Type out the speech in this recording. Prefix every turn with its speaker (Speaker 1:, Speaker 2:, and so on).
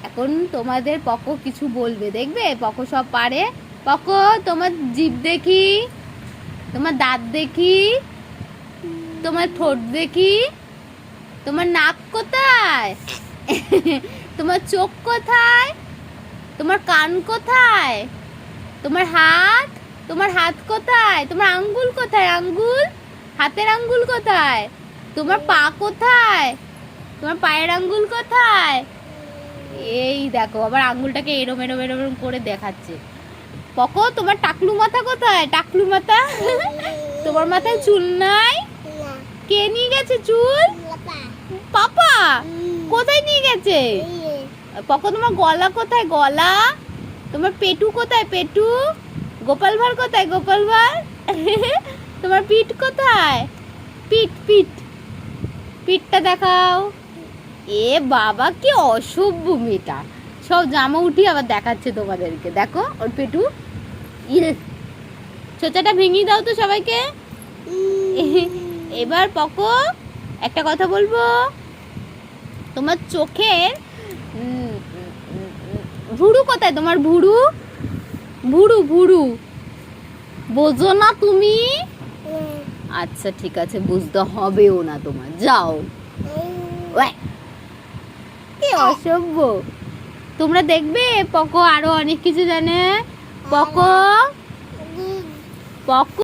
Speaker 1: এখন তোমাদের পকো কিছু বলবে, দেখবে পকো সব পারে। পকো, তোমার জিভ দেখি, তোমার দাঁত দেখি, তোমার ঠোঁট দেখি, তোমার নাক কোথায়, তোমার চোখ কোথায়, তোমার কান কোথায়, তোমার হাত কোথায়, তোমার আঙ্গুল কোথায়, আঙ্গুল, হাতের আঙ্গুল কোথায়, তোমার পা কোথায়, তোমার পায়ের আঙ্গুল কোথায়। এই দেখো আবার আঙ্গুলটাকে এরম এরম এরম এরম করে দেখাচ্ছে। পকো, তোমার টাকলু মাথা কোথায়, টাকলু মাথা, তোমার মাথায় চুল নাই? কে নিয়ে গেছে চুল? পাপা। কোথায় নিয়ে গেছে? পকো, তোমার গলা কোথায়, গলা? তোমার পেটু কোথায়, পেটু? গোপাল ভাঁড় কোথায়, গোপাল ভাঁড়? তোমার পিঠ কোথায়, পিঠ, পিঠ, পিঠটা দেখাও। এ বাবা, কি অসভ্য মেয়েটা, সব জামা উঠিয়ে আবার দেখাচ্ছে তোমাদেরকে। দেখো ওর পেটু। ইয়ে, ছোচাটা ভেঙে দাও তো সবাইকে। এবার পকো, একটা কথা বলবো, তোমার চোখের ভুরু কোথায়, তোমার ভুরু, ভুরু, ভুরু বোঝো না তুমি? আচ্ছা ঠিক আছে, বুঝতে হবেও না তোমার, যাও। কি অসভ্য। তোমরা দেখবে পকো আরো অনেক কিছু জানে। Poco, Poco